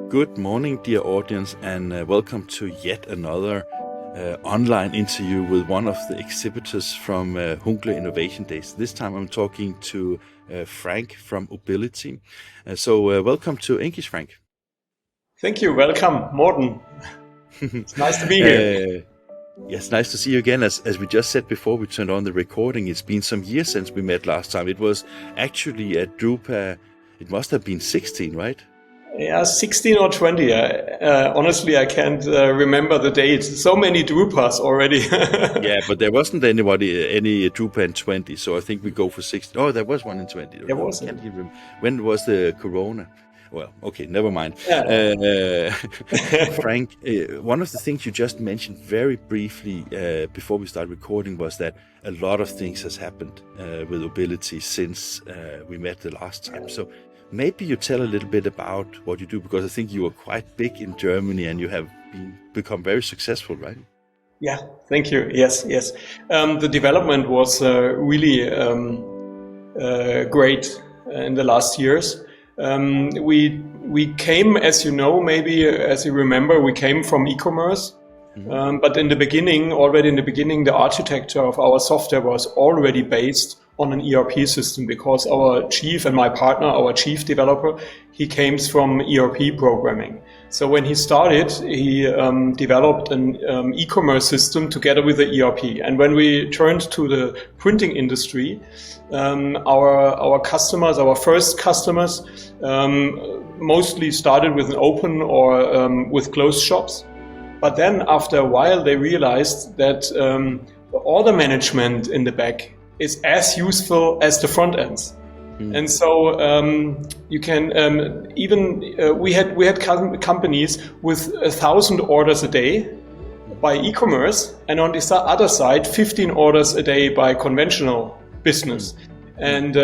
Good morning, dear audience, and welcome to yet another online interview with one of the exhibitors from Hunkeler Innovationdays. This time I'm talking to Frank from Obility. So welcome to INKISH, Frank. Thank you. Welcome, Morten. It's nice to be here. Yes, nice to see you again. As we just said before we turned on the recording, it's been some years since we met last time. It was actually at Drupa, it must have been 16, right? Yeah, 16 or 20. Honestly, I can't remember the date. So many Drupas already. Yeah, but there wasn't any Drupa in 20, so I think we go for 16. Oh, there was one in 20. There was. Can't even remember. When was the Corona? Well, okay, never mind. Yeah. Frank, one of the things you just mentioned very briefly before we start recording was that a lot of things has happened with Obility since we met the last time. So maybe you tell a little bit about what you do, because I think you are quite big in Germany and you have become very successful, right? Yeah, thank you. Yes. The development was really great in the last years. We came, as you know, maybe as you remember, we came from e-commerce. But already in the beginning, the architecture of our software was already based on an ERP system, because our chief and my partner, our chief developer, he came from ERP programming. So when he started, he developed an e-commerce system together with the ERP. And when we turned to the printing industry, our customers, our first customers, mostly started with an open or with closed shops. But then after a while, they realized that the order management in the back is as useful as the front ends. And so you can we had companies with 1,000 orders a day by e-commerce, and on the other side 15 orders a day by conventional business. And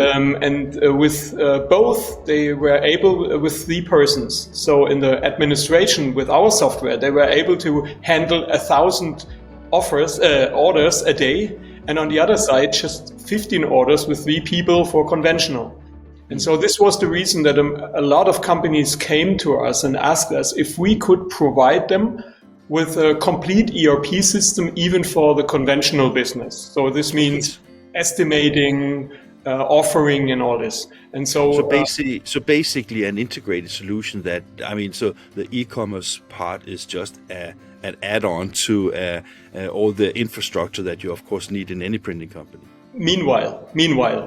with both, they were able, with 3 persons. So in the administration with our software, they were able to handle 1,000 orders a day. And on the other side, just 15 orders with 3 people for conventional. And so this was the reason that a lot of companies came to us and asked us if we could provide them with a complete ERP system, even for the conventional business. So this means estimating, offering and all this. And so basically an integrated solution that, so the e-commerce part is just an add-on to all the infrastructure that you of course need in any printing company. Meanwhile,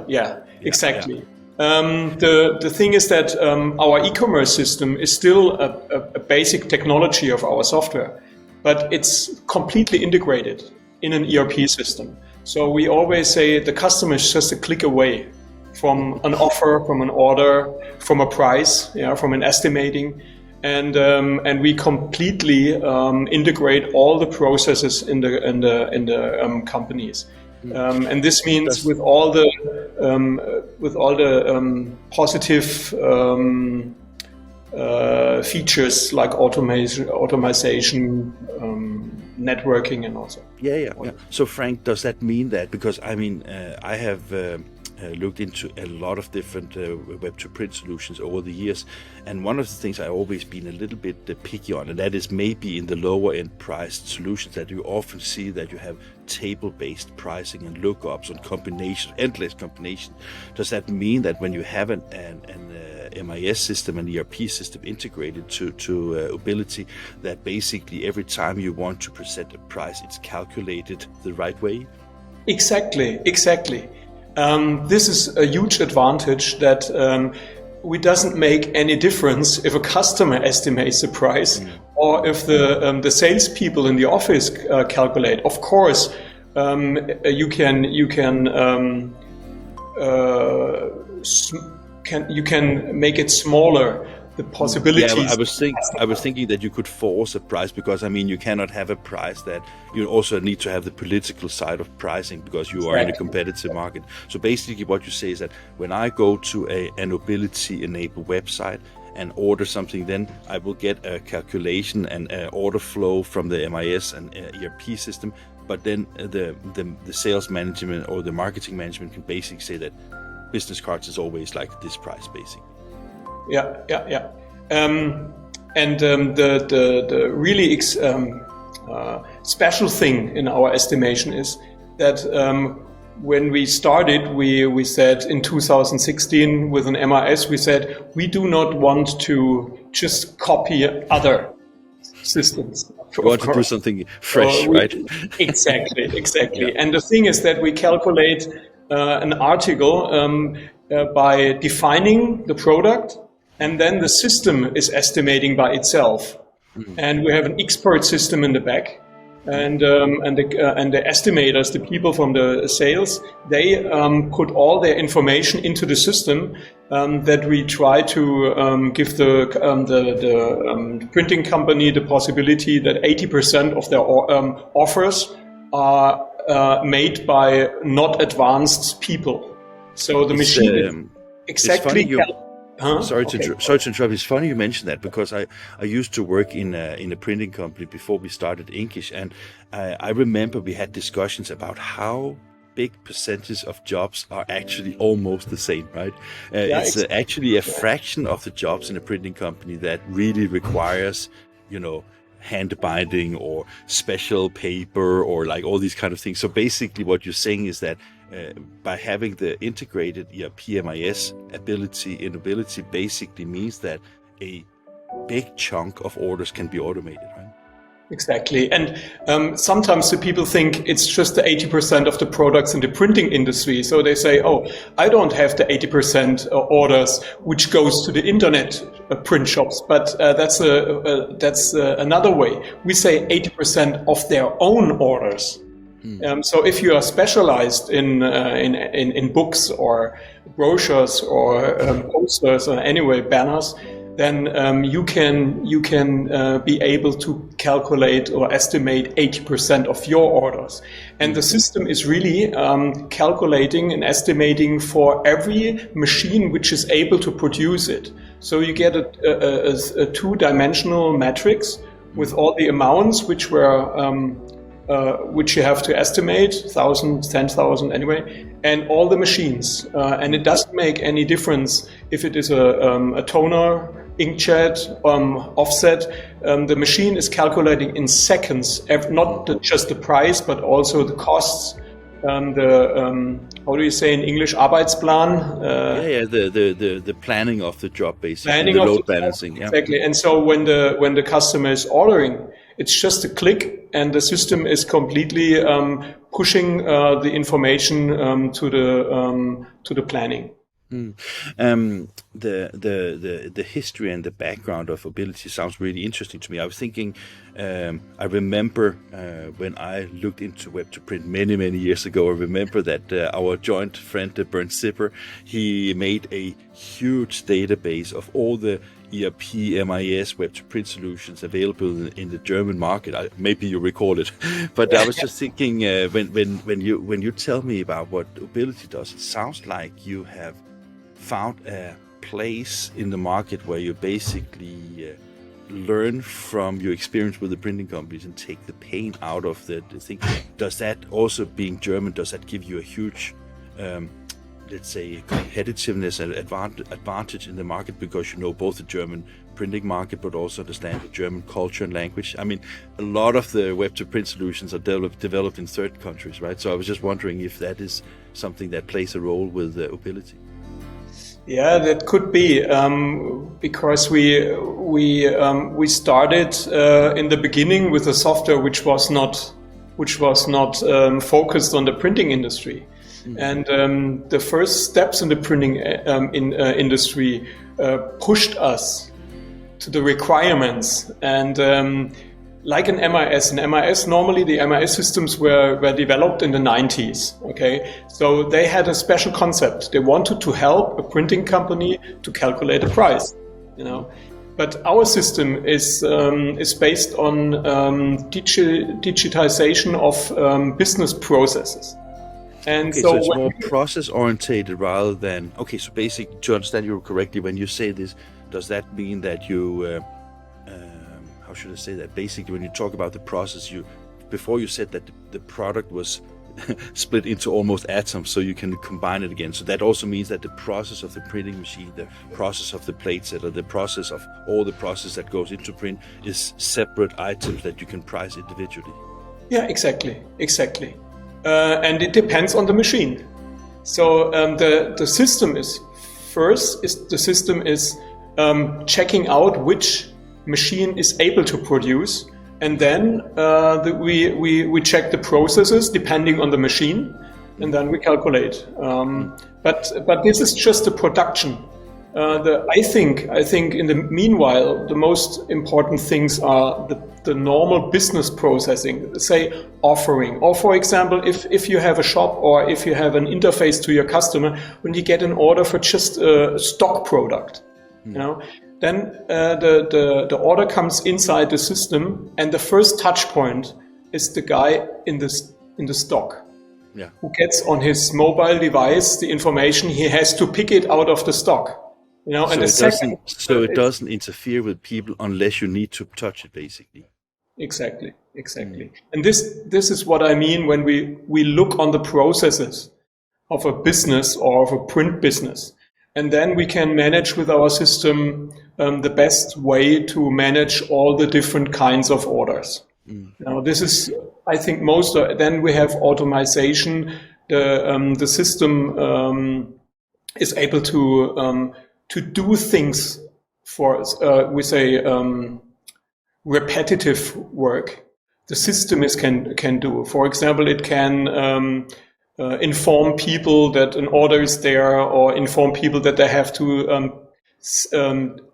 yeah, exactly. Yeah. The thing is that our e-commerce system is still a basic technology of our software, but it's completely integrated in an ERP system. So we always say the customer is just a click away from an offer, from an order, from a price, from an estimating, and we completely integrate all the processes in the companies. And this means with all the positive features like automation, networking, and also. Yeah. So Frank, does that mean that, because I have looked into a lot of different web-to-print solutions over the years, and one of the things I've always been a little bit picky on, and that is maybe in the lower end priced solutions, that you often see that you have table-based pricing and lookups and combinations, endless combinations. Does that mean that when you have an MIS system, an ERP system integrated to Obility, that basically every time you want to present a price, it's calculated the right way? Exactly. This is a huge advantage that it doesn't make any difference if a customer estimates the price or if the salespeople in the office calculate. Of course, you can make it smaller. The possibilities. Yeah, I was thinking that you could force a price, because you cannot have a price that you also need to have the political side of pricing, because you are in a competitive market. So basically what you say is that when I go to an Obility enabled website and order something, then I will get a calculation and order flow from the MIS and ERP system, but then the sales management or the marketing management can basically say that business cards is always like this price, basically. Yeah. And the really special thing in our estimation is that when we started, we said in 2016 with an MIS, we said we do not want to just copy other systems. You want to do something fresh, right? Exactly. Yeah. And the thing is that we calculate an article by defining the product, and then the system is estimating by itself. And we have an expert system in the back, and the estimators, the people from the sales, they put all their information into the system that we try to give the printing company the possibility that 80% of their offers are made by not advanced people. So the machine is exactly. Sorry to interrupt. It's funny you mentioned that, because I used to work in a printing company before we started INKISH, and I remember we had discussions about how big percentage of jobs are actually almost the same, right? It's actually a fraction of the jobs in a printing company that really requires, hand binding or special paper or like all these kind of things. So basically what you're saying is that by having the integrated ERP MIS ability in Obility basically means that a big chunk of orders can be automated, right? Exactly. And sometimes the people think it's just the 80% of the products in the printing industry. So they say, oh, I don't have the 80% orders which goes to the internet print shops. But that's another way. We say 80% of their own orders. So if you are specialized in books or brochures or posters or anyway banners, then you can be able to calculate or estimate 80% of your orders. And the system is really calculating and estimating for every machine which is able to produce it. So you get a two-dimensional matrix with all the amounts which you have to estimate, 1,000, 10,000 anyway, and all the machines. And it doesn't make any difference if it is a toner, inkjet, offset. The machine is calculating in seconds, not just the price, but also the costs. How do you say in English, Arbeitsplan? The planning of the job, basically, planning the of load the balancing. Job, exactly. And so when the customer is ordering, it's just a click, and the system is completely pushing the information to the planning. The history and the background of Obility sounds really interesting to me. I was thinking, I remember when I looked into web to print many years ago, I remember that our joint friend Bernd Zipper, he made a huge database of all the ERP, MIS, web to print solutions available in the German market. Maybe you recall it, but I was just thinking when you tell me about what Obility does, it sounds like you have found a place in the market where you basically learn from your experience with the printing companies and take the pain out of the thing. Does that also, being German, does that give you a huge let's say competitiveness and advantage in the market, because you know both the German printing market but also understand the German culture and language? I mean, a lot of the web to print solutions are developed in third countries, right? So I was just wondering if that is something that plays a role with Obility. Yeah, that could be because we started in the beginning with a software which was not focused on the printing industry. And the first steps in the printing industry pushed us to the requirements. And like an MIS, normally the MIS systems were developed in the 90s. Okay, so they had a special concept. They wanted to help a printing company to calculate a price, But our system is based on digitization of business processes. And so it's more process orientated rather than, so basically, to understand you correctly, when you say this, does that mean that you, how should I say that? Basically, when you talk about the process, before you said that the product was split into almost atoms, so you can combine it again. So that also means that the process of the printing machine, the process of the plate setter, the process of all the process that goes into print is separate items that you can price individually. Yeah, exactly. And it depends on the machine. So the system is checking out which machine is able to produce, and then we check the processes depending on the machine, and then we calculate. But this is just the production. I think in the meanwhile, the most important things are the normal business processing, say offering, or for example, if you have a shop or if you have an interface to your customer, when you get an order for just a stock product, then the order comes inside the system, and the first touch point is the guy in the stock. Yeah. Who gets on his mobile device the information. He has to pick it out of the stock. So it doesn't interfere with people unless you need to touch it, basically. Exactly. And this is what I mean when we look on the processes of a business or of a print business. And then we can manage with our system the best way to manage all the different kinds of orders. Now, this is, I think, then we have automation. The system is able to do things for, we say, repetitive work. The system can do. For example, it can inform people that an order is there, or inform people that they have to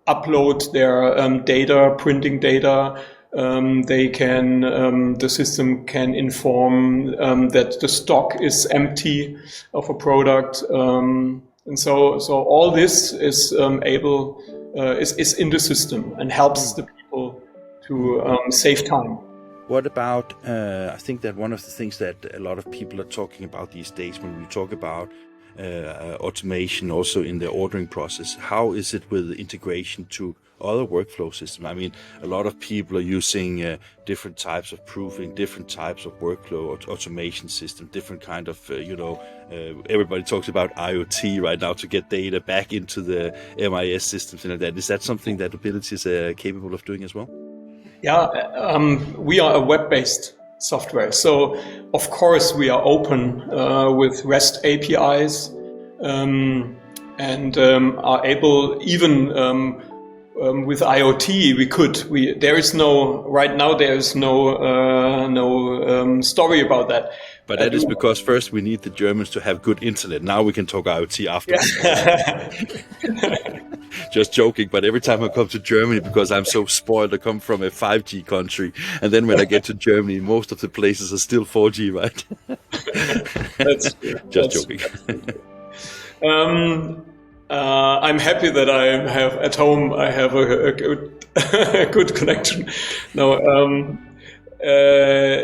upload their data, printing data. The system can inform that the stock is empty of a product. And so all this is is in the system and helps the people to save time. What about, I think that one of the things that a lot of people are talking about these days when we talk about automation also in the ordering process, how is it with integration to other workflow systems? I mean, a lot of people are using different types of proofing, different types of workflow automation system, different kind of, everybody talks about IoT right now to get data back into the MIS systems and like that. Is that something that Obility is capable of doing as well? Yeah, we are a web-based software. So, of course, we are open with REST APIs and are able even with IoT. There is no story about that. But that is because first we need the Germans to have good internet. Now we can talk IoT afterwards. Just joking, but every time I come to Germany, because I'm so spoiled, I come from a 5G country, and then when I get to Germany, most of the places are still 4G, right? Just joking. I'm happy that I have at home. I have a good connection. No.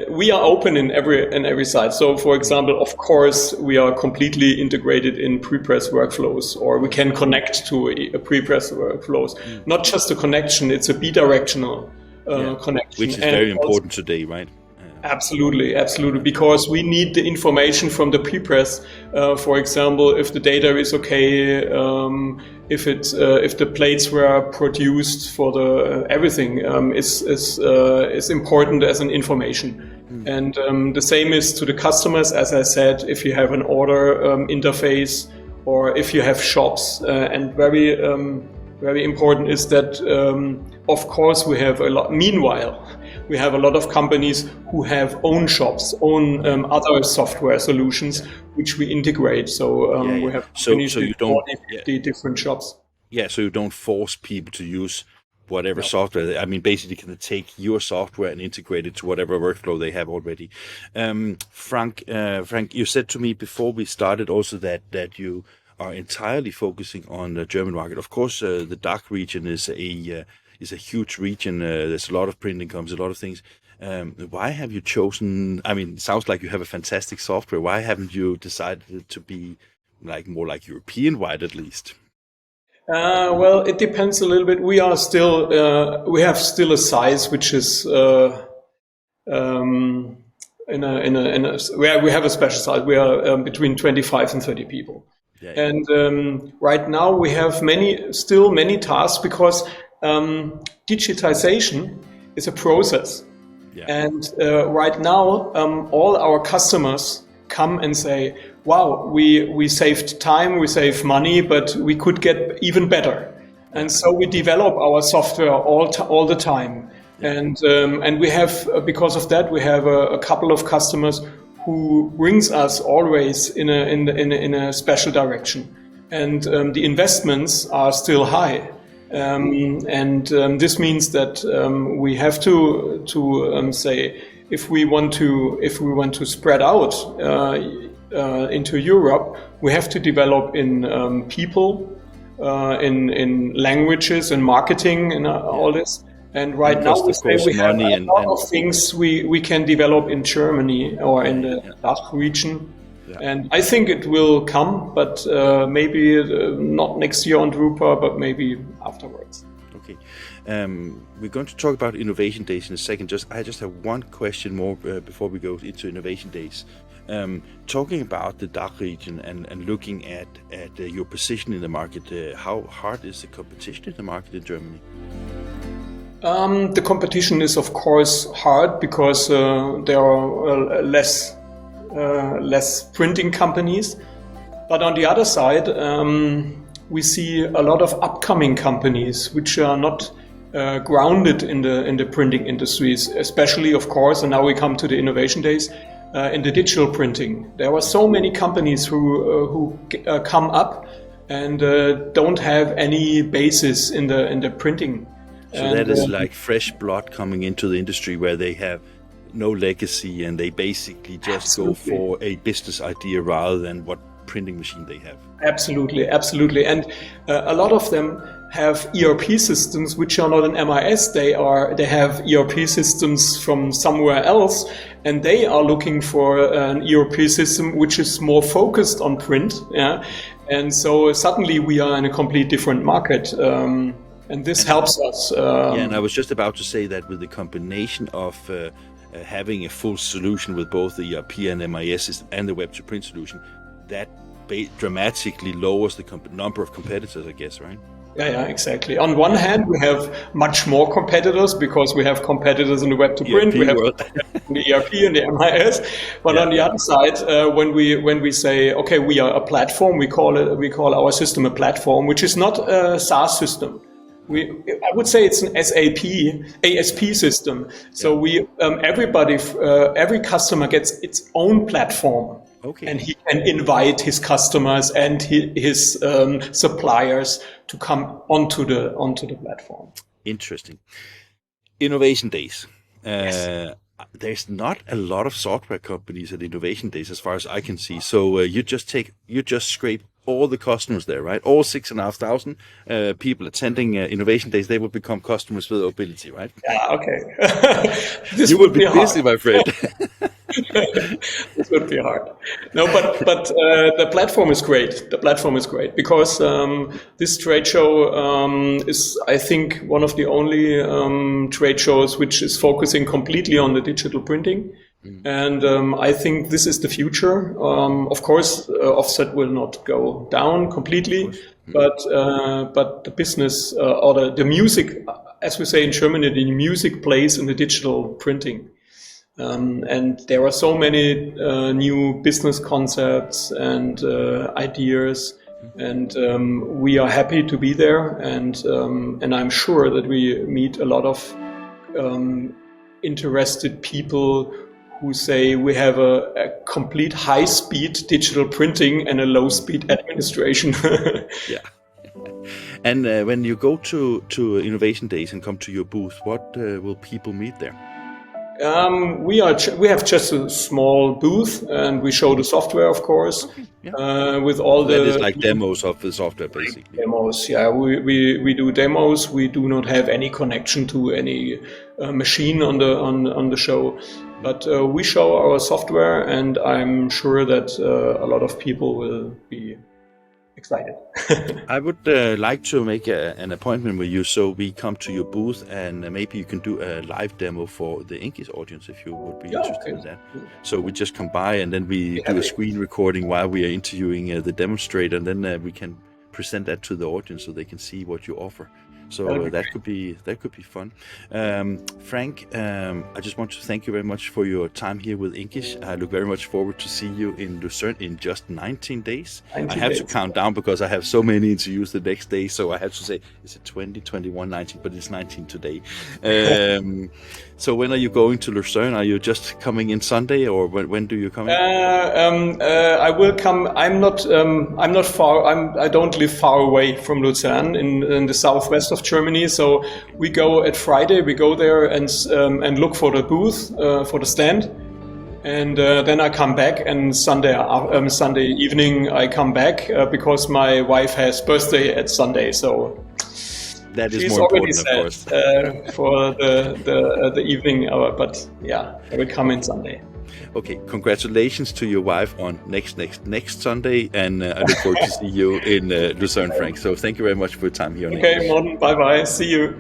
We are open in every site. So, for example, of course, we are completely integrated in pre-press workflows, or we can connect to a pre-press workflows. Not just a connection; it's a bidirectional connection, which is very important today, right? Absolutely, because we need the information from the pre-press. For example, if the data is okay, if the plates were produced for the everything is important as an information. And the same is to the customers, as I said. If you have an order interface, or if you have shops, and very important is that, of course, we have a lot. Meanwhile, we have a lot of companies who have own shops, own other software solutions, which we integrate. So we have companies with 40-50 different shops. Yeah, so you don't force people to use whatever software. I mean, basically, can take your software and integrate it to whatever workflow they have already. Frank, you said to me before we started also that you are entirely focusing on the German market. Of course, the DACH region is a huge region. There's a lot of printing comes, a lot of things. Why have you chosen? I mean, it sounds like you have a fantastic software. Why haven't you decided to be more like European-wide at least? Well, it depends a little bit. We have still a size which is where we have a special site. We are between 25 and 30 people. Yeah, yeah. And right now we have still many tasks because digitization is a process. Yeah. And right now, all our customers come and say, wow, we saved time, we saved money, but we could get even better. And so we develop our software all the time. And we have, because of that, we have a couple of customers who brings us always in a special direction. And the investments are still high. This means that we have to say, if we want to spread out into Europe, we have to develop in people, in languages, and marketing, and all this. And right now we say we have a lot of things we can develop in Germany or in the DACH region. Yeah. And I think it will come, but maybe not next year on Drupa, but maybe afterwards. Okay. We're going to talk about Innovation Days in a second. I just have one question more before we go into Innovation Days. Talking about the DACH region and looking at your position in the market, how hard is the competition in the market in Germany? The competition is, of course, hard because there are less printing companies. But on the other side, we see a lot of upcoming companies which are not grounded in the printing industries, especially, of course, and now we come to the Innovation Days, in the digital printing. There are so many companies who come up and don't have any basis in the printing. So that is like fresh blood coming into the industry where they have no legacy and they basically just go for a business idea rather than what printing machine they have. Absolutely. And a lot of them have ERP systems which are not an MIS. They have ERP systems from somewhere else, and they are looking for an ERP system which is more focused on print. Yeah, and so suddenly we are in a complete different market. And this helps us. And I was just about to say that with the combination of having a full solution with both the ERP and MIS system and the web-to-print solution, that dramatically lowers the number of competitors, I guess, right? Yeah, exactly. On one hand, we have much more competitors because we have competitors in the web-to-print, we have the ERP and the MIS. But on the other side, when we say, okay, we are a platform, we call our system a platform, which is not a SaaS system. I would say it's an ASP system. So every customer gets its own platform, and he can invite his customers and his suppliers to come onto the platform. Interesting. Innovation Days. There's not a lot of software companies at Innovation Days, as far as I can see. So you just scrape all the customers there, right? All 6,500 people attending Innovation Days, they will become customers with Obility, right? Yeah, okay. You will be busy, my friend. This would be hard. No, but the platform is great. The platform is great because this trade show is, I think, one of the only trade shows which is focusing completely on the digital printing. And I think this is the future. Of course, offset will not go down completely, but the business or the music, as we say in Germany, the music plays in the digital printing. And there are so many new business concepts and ideas, and we are happy to be there. And I'm sure that we meet a lot of interested people who say we have a complete high-speed digital printing and a low-speed administration. Yeah. And when you go to Innovation Days and come to your booth, what will people meet there? We have just a small booth, and we show the software, of course, with all that is like demos of the software, basically. Demos, yeah. We do demos. We do not have any connection to any machine on the show, but we show our software, and I'm sure that a lot of people will be excited. I would like to make an appointment with you so we come to your booth and maybe you can do a live demo for the INKISH audience if you would be interested in that. So we just come by and then we do a screen recording while we are interviewing the demonstrator, and then we can present that to the audience so they can see what you offer. So that could be fun. Frank, I just want to thank you very much for your time here with INKISH. I look very much forward to see you in Lucern in just 19 days. I have to count down because I have so many interviews the next day. So I have to say, is it 20, 21, 19? But it's 19 today. So when are you going to Lucern? Are you just coming in Sunday, or when do you come in? I will come. I'm not far. I don't live far away from Lucern in the southwest of Germany. So we go at Friday. We go there and look for the booth, for the stand, and then I come back. And Sunday evening I come back because my wife has birthday at Sunday. So that is she's more already important, set, of course. for the evening hour. But yeah, I will come in Sunday. Okay, congratulations to your wife on next Sunday, and I look forward to see you in Lucern, Frank. So thank you very much for your time here on INKISH. Okay, Morten, bye-bye. See you.